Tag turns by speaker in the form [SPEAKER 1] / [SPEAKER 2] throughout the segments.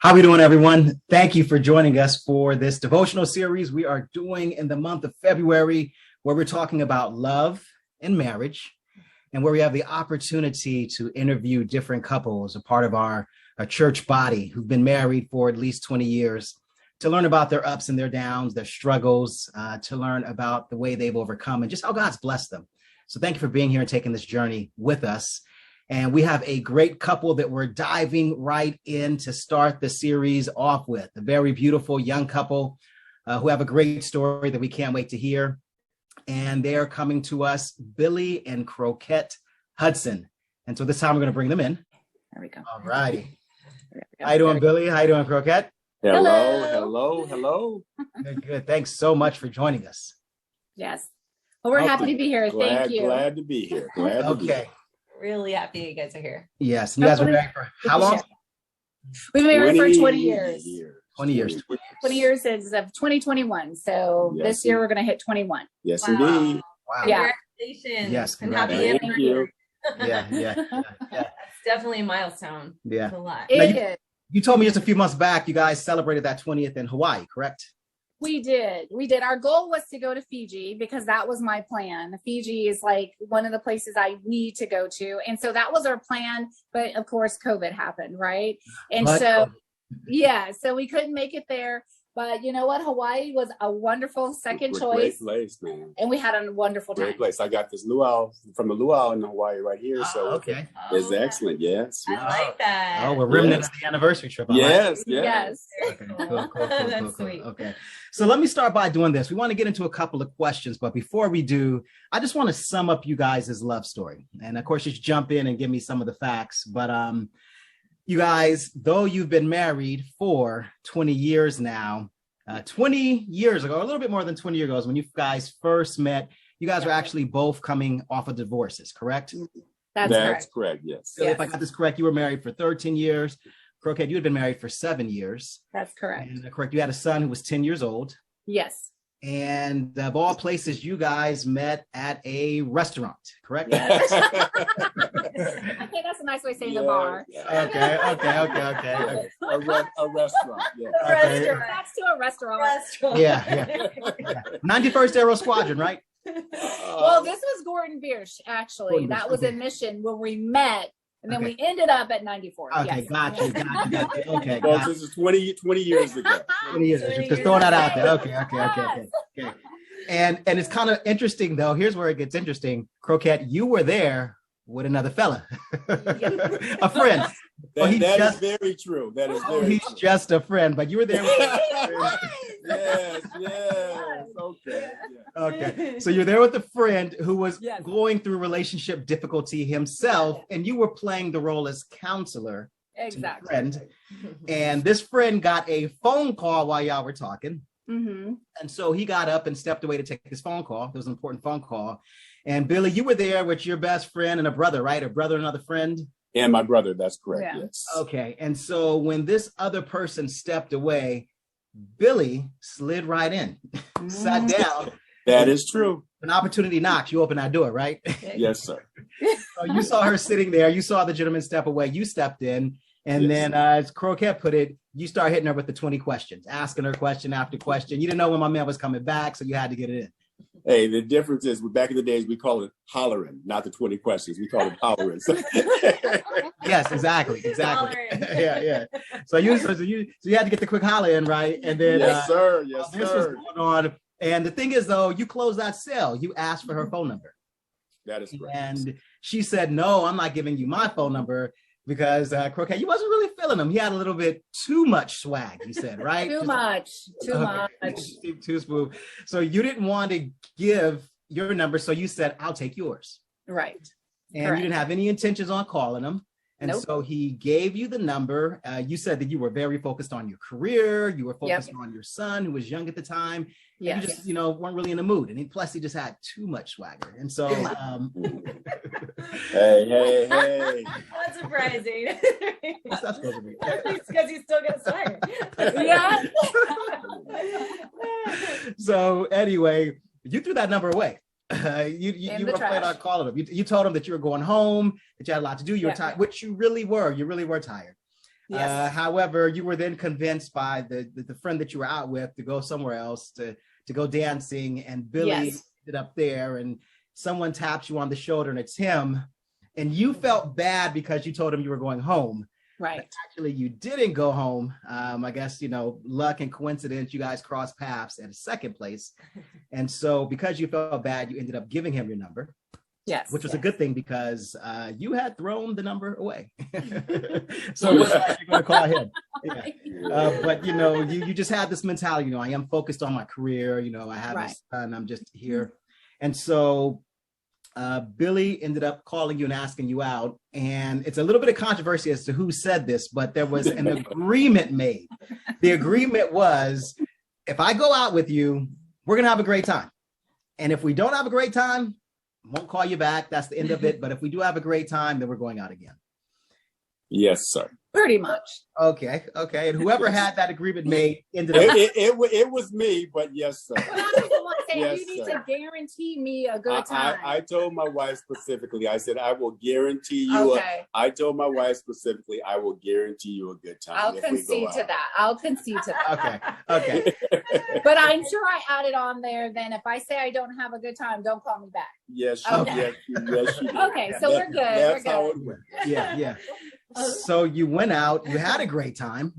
[SPEAKER 1] How are we doing, everyone? Thank you for joining us for this devotional series we are doing in the month of February, where we're talking about love and marriage, and where we have the opportunity to interview different couples, a part of our church body who've been married for at least 20 years, to learn about their ups and their downs, their struggles, to learn about the way they've overcome and just how God's blessed them. So thank you for being here and taking this journey with us. And we have a great couple that we're diving right in to start the series off with. A very beautiful young couple who have a great story that we can't wait to hear. And they are coming to us, Billy and Croquette Hudson. And so this time we're going to bring them in.
[SPEAKER 2] There we go.
[SPEAKER 1] All righty. How you doing, Billy? How you doing, Croquette?
[SPEAKER 3] Hello.
[SPEAKER 1] Good. Thanks so much for joining us.
[SPEAKER 2] Yes. Well, we're happy to be here. Thank you.
[SPEAKER 3] Glad to be here.
[SPEAKER 1] Okay.
[SPEAKER 4] Really happy you guys are here.
[SPEAKER 1] Yes. And you guys were married for how long?
[SPEAKER 2] We've been married for 20 years.
[SPEAKER 1] 20 years.
[SPEAKER 2] 20 years since of 2021. So this year we're going to hit 21.
[SPEAKER 3] Yes, indeed.
[SPEAKER 1] Wow.
[SPEAKER 2] Yeah.
[SPEAKER 4] Congratulations.
[SPEAKER 1] Yes.
[SPEAKER 4] And happy
[SPEAKER 3] Thank
[SPEAKER 4] anniversary.
[SPEAKER 3] you.
[SPEAKER 1] Yeah.
[SPEAKER 4] That's definitely a milestone.
[SPEAKER 1] Yeah.
[SPEAKER 4] It's a lot.
[SPEAKER 2] It is.
[SPEAKER 1] You told me just a few months back, you guys celebrated that 20th in Hawaii, correct?
[SPEAKER 2] We did. Our goal was to go to Fiji because that was my plan. Fiji is like one of the places I need to go to. And so that was our plan. But of course, COVID happened, right? And so we couldn't make it there. But you know what? Hawaii was a wonderful second choice.
[SPEAKER 3] Great place, man.
[SPEAKER 2] And we had a wonderful time.
[SPEAKER 3] Great place. I got this luau from the luau in Hawaii right here. So
[SPEAKER 1] okay.
[SPEAKER 3] It's excellent. Yes.
[SPEAKER 4] I like that.
[SPEAKER 1] Oh, we're remnants of the anniversary trip.
[SPEAKER 3] Yes.
[SPEAKER 1] Okay, cool.
[SPEAKER 4] That's sweet.
[SPEAKER 1] Okay. So let me start by doing this. We want to get into a couple of questions, but before we do, I just want to sum up you guys' love story. And of course, you should jump in and give me some of the facts. But you guys, though you've been married for 20 years now, 20 years ago, a little bit more than 20 years ago, when you guys first met, you guys were actually both coming off of divorces, correct?
[SPEAKER 2] That's
[SPEAKER 3] correct. Yes.
[SPEAKER 1] So if I got this correct, you were married for 13 years. Croquette, you had been married for 7 years.
[SPEAKER 2] That's correct.
[SPEAKER 1] And correct, you had a son who was 10 years old.
[SPEAKER 2] Yes.
[SPEAKER 1] And of all places, you guys met at a restaurant, correct?
[SPEAKER 2] Yes. I think that's a nice way of saying the bar.
[SPEAKER 1] Okay.
[SPEAKER 3] A restaurant. Yeah.
[SPEAKER 1] Okay.
[SPEAKER 2] That's to a restaurant.
[SPEAKER 1] Yeah. 91st Aero Squadron, right?
[SPEAKER 2] Well, this was Gordon Biersch, actually. That was a mission where we met. And then we ended up at 94.
[SPEAKER 1] Okay,
[SPEAKER 2] yes.
[SPEAKER 1] got you. Okay,
[SPEAKER 3] Well, this is 20 years ago.
[SPEAKER 1] 20 years. Just throwing that out there. Okay. And it's kind of interesting, though. Here's where it gets interesting. Croquette, you were there with another fella, a friend.
[SPEAKER 3] That is very true. That is very
[SPEAKER 1] he's
[SPEAKER 3] true.
[SPEAKER 1] just a friend, but you were there with
[SPEAKER 3] Yes.
[SPEAKER 1] Okay. So you're there with a friend who was going through relationship difficulty himself, and you were playing the role as counselor to the friend. And this friend got a phone call while y'all were talking.
[SPEAKER 2] Mm-hmm.
[SPEAKER 1] And so he got up and stepped away to take his phone call. It was an important phone call. And Billy, you were there with your best friend and a brother, right? A brother and another friend?
[SPEAKER 3] And my brother, that's correct.
[SPEAKER 2] Yeah.
[SPEAKER 3] Yes.
[SPEAKER 1] Okay. And so when this other person stepped away, Billy slid right in, sat down.
[SPEAKER 3] That is true.
[SPEAKER 1] An opportunity knocks, you open that door, right?
[SPEAKER 3] Yes, sir.
[SPEAKER 1] So you saw her sitting there. You saw the gentleman step away. You stepped in. And then, as Croquette put it, you start hitting her with the 20 questions, asking her question after question. You didn't know when my man was coming back, so you had to get it in.
[SPEAKER 3] Hey, the difference is, back in the days, we call it hollering, not the 20 questions. We call it hollering.
[SPEAKER 1] Yes, exactly. Yeah. So you had to get the quick holler in, right? And then
[SPEAKER 3] yes, sir.
[SPEAKER 1] This was going on. And the thing is, though, you closed that sale. You asked for her phone number.
[SPEAKER 3] That is correct.
[SPEAKER 1] And she said, no, I'm not giving you my phone number. Because Croquette, you wasn't really feeling him. He had a little bit too much swag, you said, right?
[SPEAKER 2] Too much.
[SPEAKER 1] Too smooth. So you didn't want to give your number, so you said, I'll take yours.
[SPEAKER 2] Right.
[SPEAKER 1] And
[SPEAKER 2] Correct.
[SPEAKER 1] you didn't have any intentions on calling him. And
[SPEAKER 2] Nope.
[SPEAKER 1] so he gave you the number. You said that you were very focused on your career. You were focused on your son, who was young at the time.
[SPEAKER 2] Yes.
[SPEAKER 1] You just, weren't really in the mood. And plus, he just had too much swagger. And so,
[SPEAKER 3] hey.
[SPEAKER 4] That's surprising.
[SPEAKER 1] what's that supposed to be?
[SPEAKER 4] Because he's still got swagger.
[SPEAKER 2] Yeah.
[SPEAKER 1] So anyway, you threw that number away. You were afraid on calling him. You told him that you were going home, that you had a lot to do. You were tired, which you really were. You really were tired.
[SPEAKER 2] Yes.
[SPEAKER 1] However, you were then convinced by the friend that you were out with to go somewhere else to go dancing, and Billy
[SPEAKER 2] Yes.
[SPEAKER 1] ended up there, and someone taps you on the shoulder, and it's him, and you felt bad because you told him you were going home.
[SPEAKER 2] Right.
[SPEAKER 1] But actually, you didn't go home. I guess, luck and coincidence, you guys crossed paths at a second place. And so because you felt bad, you ended up giving him your number.
[SPEAKER 2] Yes.
[SPEAKER 1] Which was a good thing because you had thrown the number away. So it was like you're going to call him. Yeah. But, you just had this mentality, I am focused on my career. I have a son, I'm just here. And so Billy ended up calling you and asking you out. And it's a little bit of controversy as to who said this, but there was an agreement made. The agreement was, if I go out with you, we're going to have a great time. And if we don't have a great time, won't call you back. That's the end of it. But if we do have a great time, then we're going out again.
[SPEAKER 3] Yes, sir.
[SPEAKER 2] Pretty much.
[SPEAKER 1] Okay. And whoever had that agreement made ended up.
[SPEAKER 3] It was me, but yes, sir.
[SPEAKER 2] Well, I was the one saying,
[SPEAKER 3] Yes,
[SPEAKER 2] you need
[SPEAKER 3] sir.
[SPEAKER 2] to guarantee me a good time.
[SPEAKER 3] I told my wife specifically, I said, I will guarantee you.
[SPEAKER 2] Okay.
[SPEAKER 3] I told my wife specifically, I will guarantee you a good time.
[SPEAKER 2] I'll concede to that. I'll concede to that.
[SPEAKER 1] Okay.
[SPEAKER 2] But I'm sure I added on there, then if I say I don't have a good time, don't call me back.
[SPEAKER 3] Yes,
[SPEAKER 2] Okay.
[SPEAKER 3] yes, you did.
[SPEAKER 2] Okay, so we're good.
[SPEAKER 3] That's
[SPEAKER 2] We're
[SPEAKER 3] how
[SPEAKER 2] good.
[SPEAKER 3] it went.
[SPEAKER 1] Yeah. So you went out, you had a great time,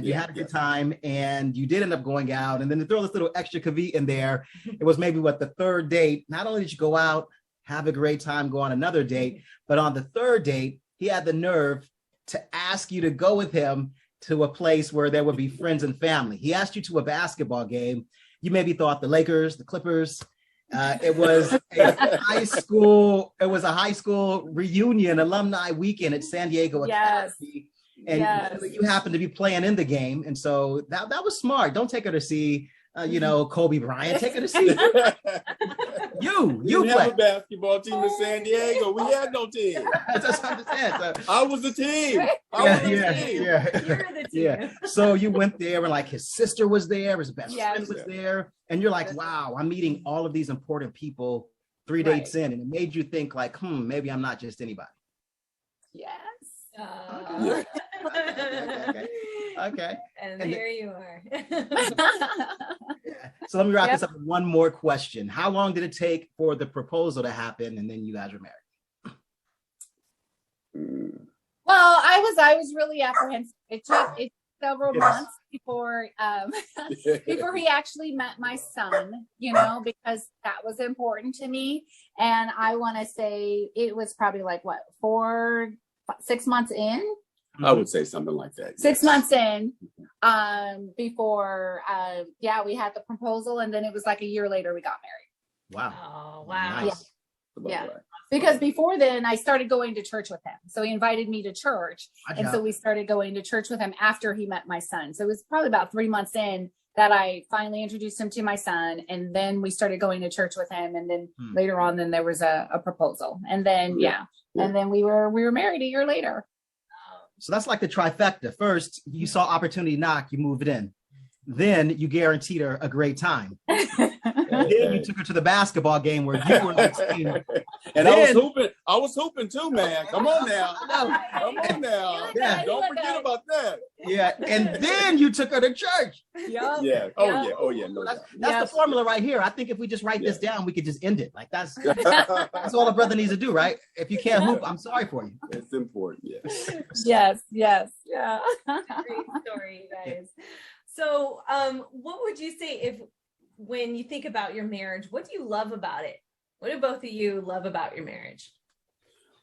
[SPEAKER 1] you had a good time, and you did end up going out. And then to throw this little extra caveat in there, it was maybe the third date. Not only did you go out, have a great time, go on another date, but on the third date, he had the nerve to ask you to go with him to a place where there would be friends and family. He asked you to a basketball game. You maybe thought the Lakers, the Clippers. It was a high school reunion, alumni weekend at San Diego Academy. And you happened to be playing in the game. And so that was smart. Don't take her to see, Kobe Bryant. Take her to see you. You
[SPEAKER 3] have a basketball team in San Diego. We had no team.
[SPEAKER 1] That's what I'm saying. So,
[SPEAKER 3] I was the team.
[SPEAKER 4] You're the team.
[SPEAKER 1] Yeah. So you went there, and his sister was there, his best friend was there, and you're like, wow, I'm meeting all of these important people 3 dates in, and it made you think maybe I'm not just anybody.
[SPEAKER 2] Yes.
[SPEAKER 1] Okay.
[SPEAKER 4] And there you are.
[SPEAKER 1] So let me wrap this up with one more question. How long did it take for the proposal to happen, and then you guys were married?
[SPEAKER 2] Well, I was really apprehensive. It took several months before he actually met my son, because that was important to me. And I want to say it was probably 6 months in.
[SPEAKER 3] I would say something like that.
[SPEAKER 2] 6 months in, before we had the proposal, and then it was a year later we got married.
[SPEAKER 1] Wow.
[SPEAKER 4] Oh, wow.
[SPEAKER 1] Nice.
[SPEAKER 2] Yeah. Because before then I started going to church with him. So he invited me to church. And so we started going to church with him after he met my son. So it was probably about 3 months in that I finally introduced him to my son. And then we started going to church with him. And then later on, then there was a proposal. And then, and then we were married a year later.
[SPEAKER 1] So that's like the trifecta. First, you saw opportunity knock, you moved it in. Then you guaranteed her a great time. Then you took her to the basketball game where you were on the team.
[SPEAKER 3] And then, I was hooping too, man. Come on now. Come on now.
[SPEAKER 1] Yeah.
[SPEAKER 3] Don't forget about that.
[SPEAKER 1] Yeah. And then you took her to church.
[SPEAKER 3] Yeah. Oh yeah. No,
[SPEAKER 1] that's the formula right here. I think if we just write this down, we could just end it. That's all a brother needs to do, right? If you can't hoop, I'm sorry for you.
[SPEAKER 3] It's important.
[SPEAKER 2] Yes. Yeah.
[SPEAKER 4] Great story, you guys. So, what would you say when you think about your marriage, what do you love about it? What do both of you love about your marriage?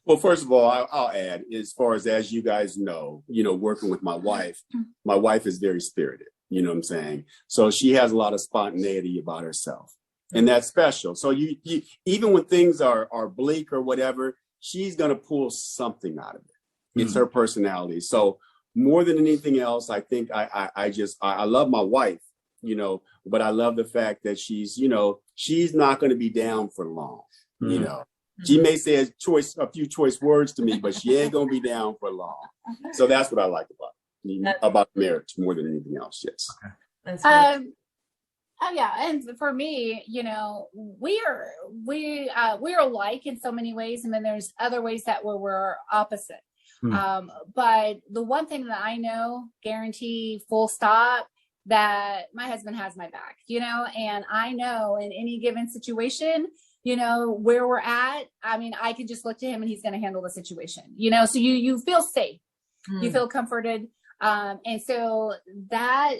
[SPEAKER 3] Well, first of all, I'll add, as you guys know, working with my wife is very spirited, you know what I'm saying? So she has a lot of spontaneity about herself, and that's special. So you even when things are bleak or whatever, she's going to pull something out of it. It's her personality. So more than anything else, I think I love my wife, but I love the fact that she's not going to be down for long. She may say a few choice words to me, but she ain't going to be down for long. So that's what I like about marriage more than anything else. Yes.
[SPEAKER 4] That's
[SPEAKER 2] and for me, we're alike in so many ways, and then there's other ways that we're opposite. But the one thing that I know, guarantee, full stop, that my husband has my back, and I know in any given situation, where we're at. I mean, I can just look to him and he's going to handle the situation, so you feel safe, you feel comforted. And so that,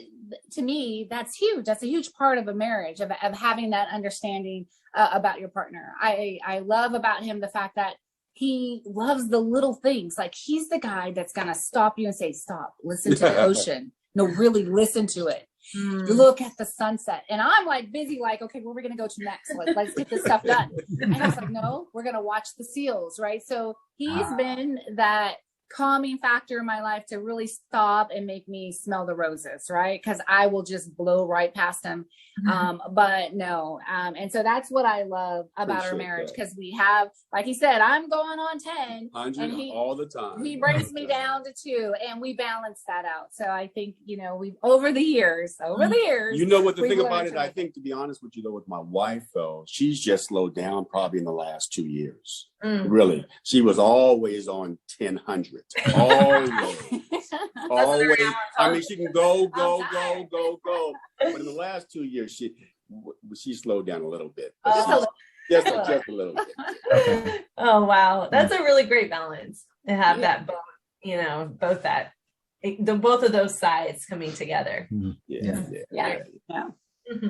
[SPEAKER 2] to me, that's huge. That's a huge part of a marriage, of having that understanding about your partner. I love about him the fact that he loves the little things. Like, he's the guy that's going to stop you and say, stop, listen to the ocean. No, really listen to it. Look at the sunset. And I'm like busy, like, okay, where are we going to go to next? Let's get this stuff done. And I was like, no, we're going to watch the seals. Right. So he's been that calming factor in my life to really stop and make me smell the roses, right? Because I will just blow right past him. But no. And so that's what I love about our marriage, because we have, like he said, I'm going on 10 and he
[SPEAKER 3] all the time.
[SPEAKER 2] He brings me down to 2, and we balance that out. So I think, we've over the years,
[SPEAKER 3] what the thing about it, I think, to be honest with you though, with my wife though, she's just slowed down probably in the last 2 years. Really. She was always on 1000. Always. I mean, she can go. But in the last 2 years, she slowed down a little bit. Just a little bit.
[SPEAKER 4] Okay. Oh, wow. That's a really great balance to have that both, both of those sides coming together.
[SPEAKER 2] Yeah.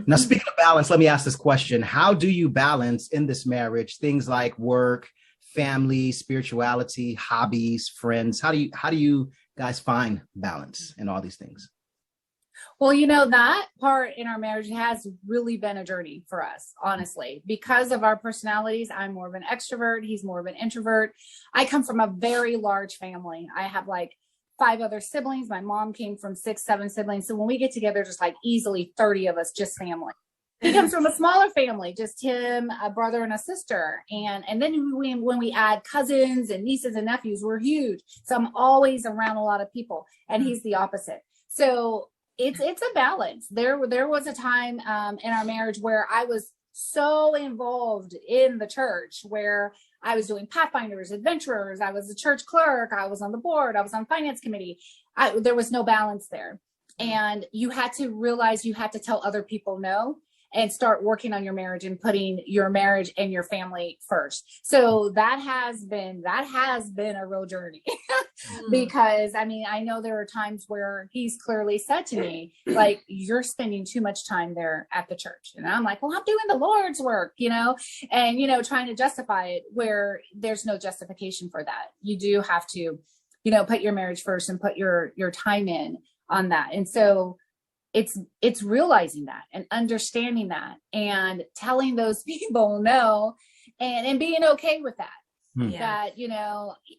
[SPEAKER 1] Now, speaking of balance, let me ask this question. How do you balance in this marriage things like work, family, spirituality, hobbies, friends? How do you guys find balance in all these things?
[SPEAKER 2] Well, that part in our marriage has really been a journey for us, honestly, because of our personalities. I'm more of an extrovert. He's more of an introvert. I come from a very large family. I have like 5 other siblings. My mom came from 6, 7 siblings. So when we get together, just like easily 30 of us, just family. He comes from a smaller family, just him, a brother and a sister. And then when we add cousins and nieces and nephews, we're huge. So I'm always around a lot of people, and he's the opposite. So it's a balance. There was a time in our marriage where I was so involved in the church, where I was doing Pathfinders, Adventurers. I was a church clerk. I was on the board. I was on finance committee. There was no balance there. And you had to realize you had to tell other people no, and start working on your marriage and putting your marriage and your family first. So that has been a real journey because I know there are times where he's clearly said to me, like, you're spending too much time there at the church. And I'm like, well, I'm doing the Lord's work, and, trying to justify it where there's no justification for that. You do have to, put your marriage first and put your time in on that. And so it's realizing that and understanding that and telling those people no, and being okay with that. That,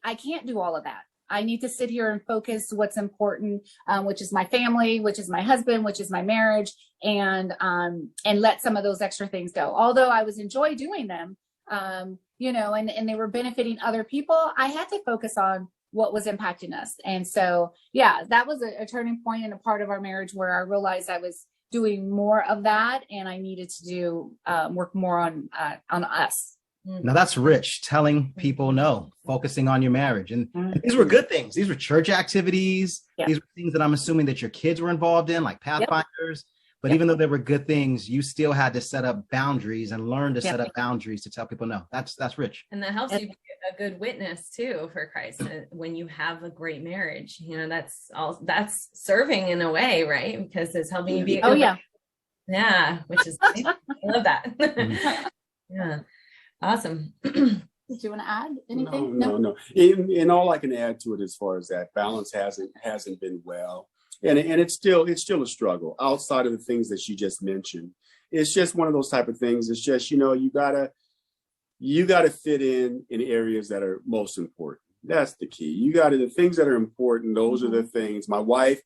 [SPEAKER 2] I can't do all of that. I need to sit here and focus what's important, which is my family, which is my husband, which is my marriage, and let some of those extra things go. Although I was enjoy doing them, and they were benefiting other people, I had to focus on what was impacting us. And so, that was a turning point in a part of our marriage where I realized I was doing more of that, and I needed to do work more on us.
[SPEAKER 1] Now that's rich, telling people no, focusing on your marriage. And these were good things. These were church activities. These were things that I'm assuming that your kids were involved in, like Pathfinders. But even though there were good things, you still had to set up boundaries and learn to set up boundaries to tell people no. That's rich.
[SPEAKER 4] And that helps you be a good witness too for Christ when you have a great marriage. That's serving in a way, right? Because it's helping you be a good which is I love that. Awesome.
[SPEAKER 2] Do you want to add anything?
[SPEAKER 3] No. And all I can add to it as far as that balance hasn't been well. And it's still a struggle outside of the things that you just mentioned. It's just one of those type of things. It's just, you gotta fit in areas that are most important. That's the key. The things that are important. Those are the things. My wife,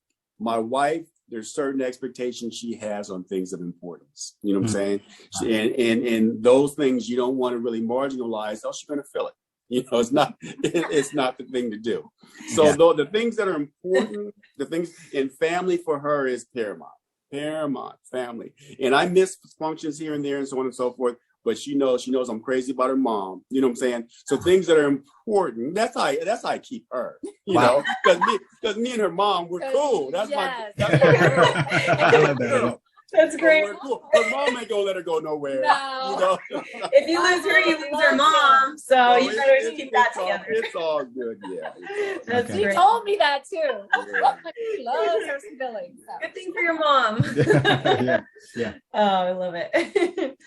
[SPEAKER 3] there's certain expectations she has on things of importance. You know what I'm saying? And those things you don't want to really marginalize, else you're going to feel it. It's not the thing to do. So though the things that are important, the things in family for her is paramount family. And I miss functions here and there and so on and so forth. but she knows I'm crazy about her mom. You know what I'm saying? So things that are important, that's how I keep her. You know, because me and her mom, we're cool. That's my girl.
[SPEAKER 1] I love that.
[SPEAKER 4] That's great.
[SPEAKER 3] We're cool. Her mom ain't gonna let her go nowhere.
[SPEAKER 2] No.
[SPEAKER 3] You know?
[SPEAKER 4] If you lose her, you lose her mom. So you better just keep that together.
[SPEAKER 3] It's all good. Yeah.
[SPEAKER 4] That's
[SPEAKER 2] She
[SPEAKER 4] great.
[SPEAKER 2] told me that too.
[SPEAKER 3] Yeah.
[SPEAKER 2] She loves her siblings. So.
[SPEAKER 4] Good thing for your mom.
[SPEAKER 1] Yeah.
[SPEAKER 4] Oh, I love it.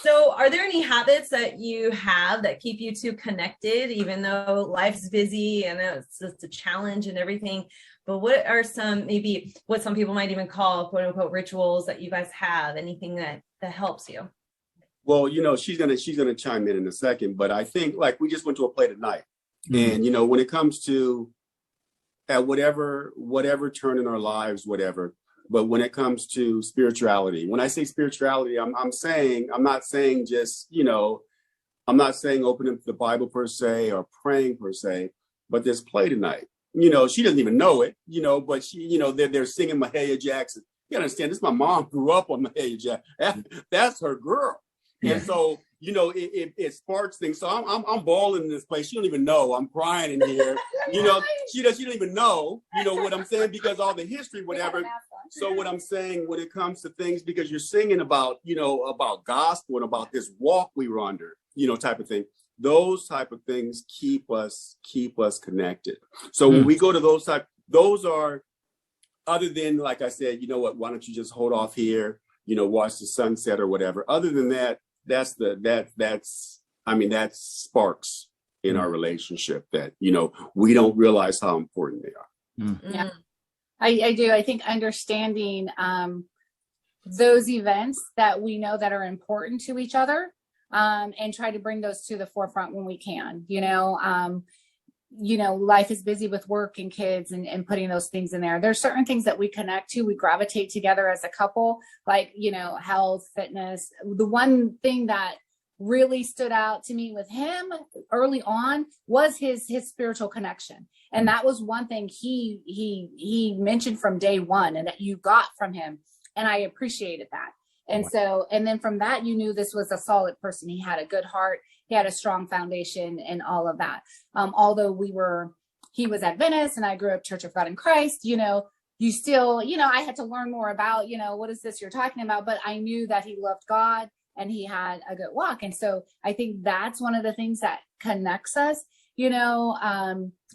[SPEAKER 4] So are there any habits that you have that keep you two connected, even though life's busy and it's just a challenge and everything? But what are some, maybe what some people might even call quote unquote rituals that you guys have, anything that helps you?
[SPEAKER 3] Well, you know, she's gonna chime in a second, but I think like we just went to a play tonight. And, you know, when it comes to at whatever turn in our lives, whatever, but when it comes to spirituality, when I say spirituality, I'm not saying just, you know, I'm not saying open up the Bible per se or praying per se, but this play tonight, you know, she doesn't even know it, you know, but she, you know, they're singing Mahalia Jackson. You understand, this my mom grew up on Mahalia Jackson. That's her girl. Yeah. And so, you know, it sparks things. So I'm bawling in this place. She don't even know I'm crying in here. You know, she don't even know, you know what I'm saying, because all the history, whatever. So what I'm saying when it comes to things, because you're singing about, you know, about gospel and about this walk we were under, you know, type of thing. Those type of things keep us connected. So when we go to those are, other than, like I said, you know what, why don't you just hold off here, you know, watch the sunset or whatever. Other than that, that's sparks in our relationship that, you know, we don't realize how important they are.
[SPEAKER 2] Yeah, I do. I think understanding those events that we know that are important to each other, and try to bring those to the forefront when we can. You know, life is busy with work and kids and putting those things in there. There's certain things that we connect to, we gravitate together as a couple, like, you know, health, fitness. The one thing that really stood out to me with him early on was his spiritual connection. And that was one thing he mentioned from day one and that you got from him. And I appreciated that. And so, and then from that, you knew this was a solid person. He had a good heart. He had a strong foundation and all of that. Although he was Adventist and I grew up Church of God in Christ, you know, you still, you know, I had to learn more about, you know, what is this you're talking about? But I knew that he loved God and he had a good walk. And so I think that's one of the things that connects us, you know,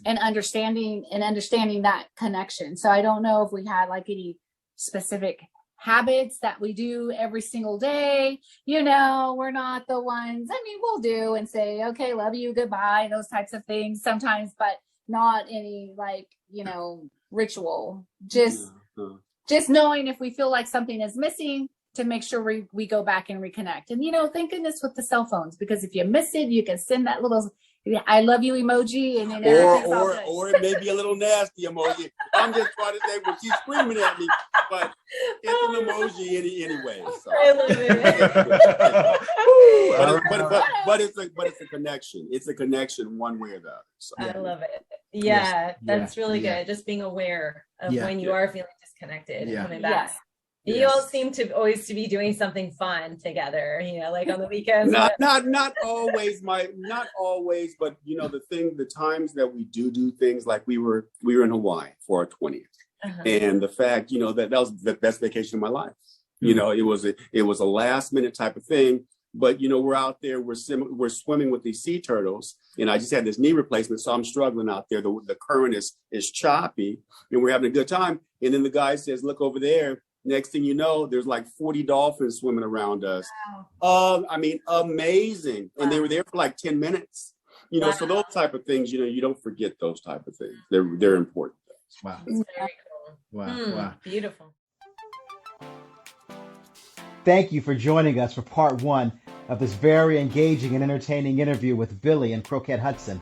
[SPEAKER 2] and understanding that connection. So I don't know if we had like any specific habits that we do every single day. You know, we're not the ones, I mean, we'll do and say, okay, love you, goodbye, those types of things sometimes, but not any like, you know, ritual, just knowing if we feel like something is missing to make sure we go back and reconnect. And, you know, thank goodness with the cell phones, because if you miss it, you can send that little I love you emoji, and then
[SPEAKER 3] or it may be a little nasty emoji. I'm just trying to say when she's screaming at me, but it's an emoji anyway. So.
[SPEAKER 4] I love it.
[SPEAKER 3] but it's a connection. It's a connection one way or the other. So.
[SPEAKER 4] I love it. Yeah, that's really good. Just being aware of when you are feeling disconnected and coming back. Yes. You all seem to always to be doing something fun together, you know, like on the weekends.
[SPEAKER 3] Not always, but you know, the times that we do things, like we were in Hawaii for our 20th. And the fact, you know, that was the best vacation of my life. You know, it was a last minute type of thing, but you know, we're out there, we're swimming with these sea turtles, and I just had this knee replacement, so I'm struggling out there. The current is choppy, and we're having a good time. And then the guy says, "Look over there." Next thing you know, there's like 40 dolphins swimming around us. Wow. I mean, amazing. And they were there for like 10 minutes. You know, so those type of things, you know, you don't forget those type of things. They're important things.
[SPEAKER 1] Wow.
[SPEAKER 4] It's very cool.
[SPEAKER 1] Wow.
[SPEAKER 4] Beautiful.
[SPEAKER 1] Thank you for joining us for part 1 of this very engaging and entertaining interview with Billy and Croquette Hudson.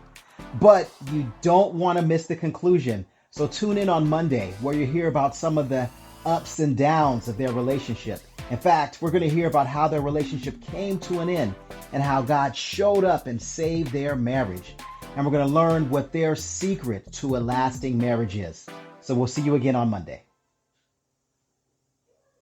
[SPEAKER 1] But you don't want to miss the conclusion. So tune in on Monday, where you hear about some of the ups and downs of their relationship. In fact, we're going to hear about how their relationship came to an end and how God showed up and saved their marriage. And we're going to learn what their secret to a lasting marriage is. So we'll see you again on Monday.